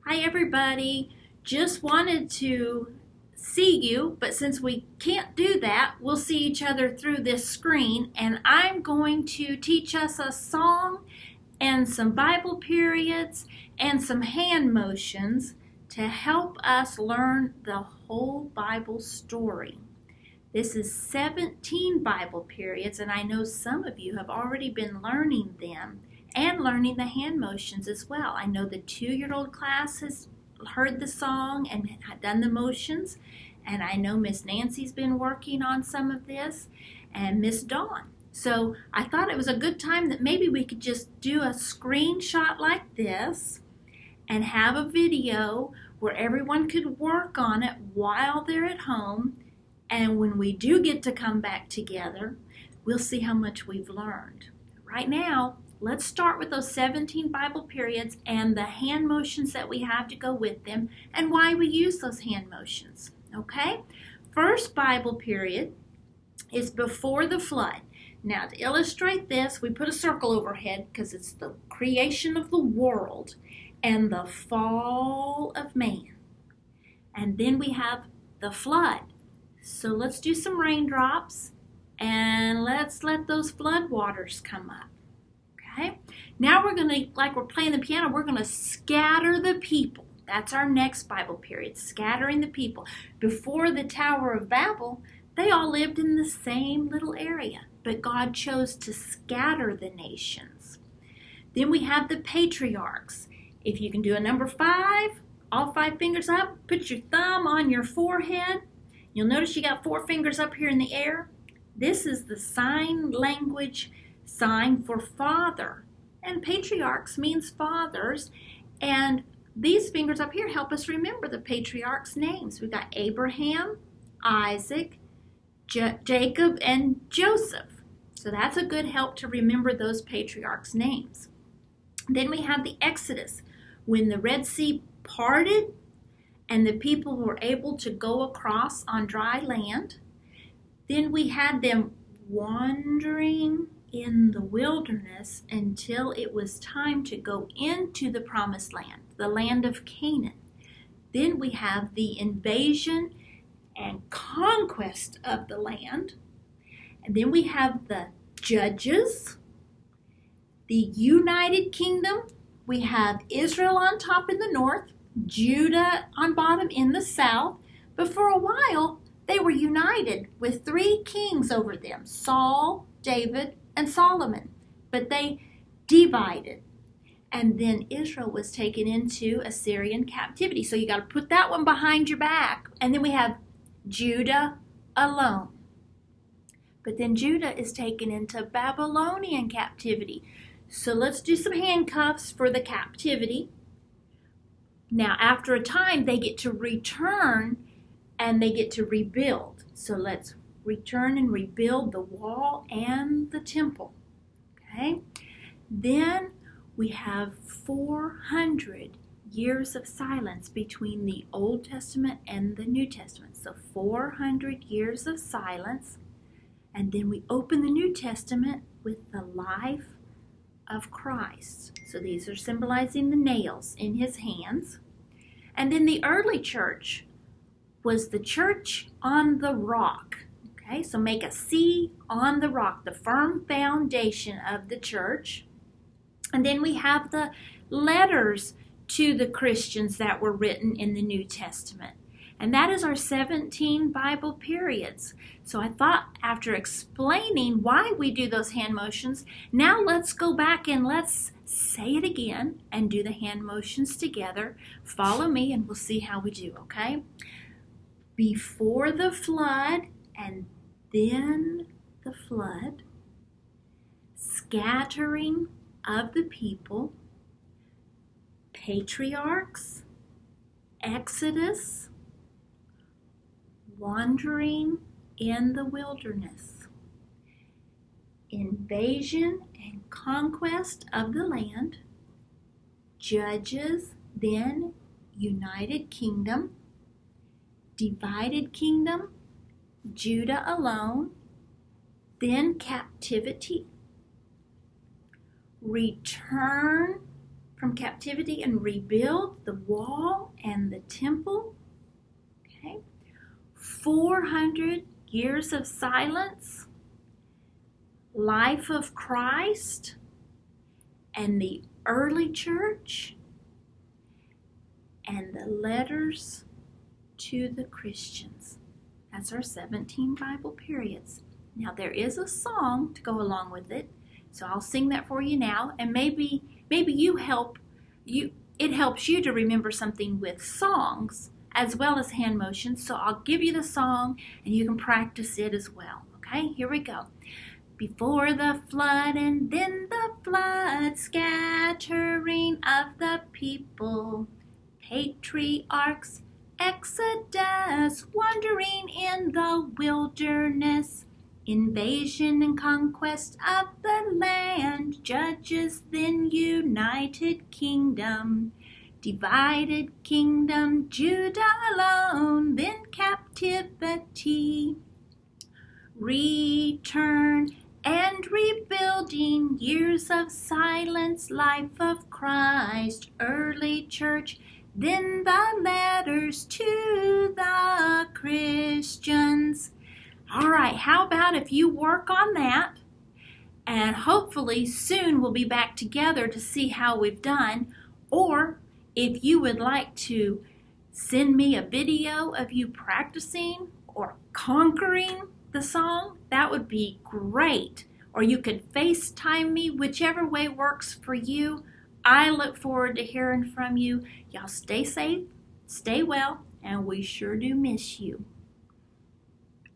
Hi everybody, just wanted to see you, but since we can't do that, we'll see each other through this screen, and I'm going to teach us a song and some Bible periods and some hand motions to help us learn the whole Bible story. This is 17 Bible periods, and I know some of you have already been learning them and learning the hand motions as well. I know the 2-year-old class has heard the song and done the motions, and I know Miss Nancy's been working on some of this, and Miss Dawn. So I thought it was a good time that maybe we could just do a screenshot like this and have a video where everyone could work on it while they're at home, and when we do get to come back together, we'll see how much we've learned. Right now, let's start with those 17 Bible periods and the hand motions that we have to go with them and why we use those hand motions. Okay? First Bible period is before the flood. Now, to illustrate this, we put a circle overhead because it's the creation of the world and the fall of man. And then we have the flood. So let's do some raindrops and let's let those flood waters come up. Okay? Now we're going to, like we're playing the piano, we're going to scatter the people. That's our next Bible period, scattering the people. Before the Tower of Babel, they all lived in the same little area, but God chose to scatter the nations. Then we have the patriarchs. If you can do a number 5, all 5 fingers up, put your thumb on your forehead. You'll notice you got 4 fingers up here in the air. This is the sign language sign for father, and patriarchs means fathers, and these fingers up here help us remember the patriarchs' names. We've got Abraham, Isaac, Jacob, and Joseph. So that's a good help to remember those patriarchs' names. Then we have the Exodus, when the Red Sea parted and the people were able to go across on dry land. Then we had them wandering in the wilderness until it was time to go into the promised land, the land of Canaan. Then we have the invasion and conquest of the land. And then we have the judges, the United Kingdom. We have Israel on top in the north, Judah on bottom in the south. But for a while, they were united with 3 kings over them, Saul, David, and Solomon, but they divided. And then Israel was taken into Assyrian captivity. So you got to put that one behind your back. And then we have Judah alone. But then Judah is taken into Babylonian captivity. So let's do some handcuffs for the captivity. Now, after a time, they get to return and they get to rebuild. So let's return and rebuild the wall and the temple. Okay? Then we have 400 years of silence between the Old Testament and the New Testament. So 400 years of silence. And then we open the New Testament with the life of Christ. So these are symbolizing the nails in his hands. And then the early church was the church on the rock. Okay, so make a C on the rock, the firm foundation of the church. And then we have the letters to the Christians that were written in the New Testament. And that is our 17 Bible periods. So I thought after explaining why we do those hand motions, now let's go back and let's say it again and do the hand motions together. Follow me and we'll see how we do, okay? Before the flood and then the flood, scattering of the people, patriarchs, Exodus, wandering in the wilderness, invasion and conquest of the land, judges, then United Kingdom, divided kingdom, Judah alone, then captivity, return from captivity and rebuild the wall and the temple. Okay. 400 years of silence, life of Christ, and the early church, and the letters to the Christians. That's our 17 Bible periods. Now there is a song to go along with it, so I'll sing that for you now, and maybe it helps you to remember something with songs as well as hand motions. So I'll give you the song and you can practice it as well. Okay, here we go. Before the flood and then the flood, scattering of the people, patriarchs, exodus, wandering in the wilderness, invasion and conquest of the land, judges, then united kingdom, divided kingdom, Judah alone, then captivity, return and rebuilding, years of silence, life of Christ, early church, then the letters to the Christians. All right, how about if you work on that, and hopefully soon we'll be back together to see how we've done. Or if you would like to send me a video of you practicing or conquering the song, that would be great. Or you could FaceTime me, whichever way works for you. I look forward to hearing from you. Y'all stay safe, stay well, and we sure do miss you.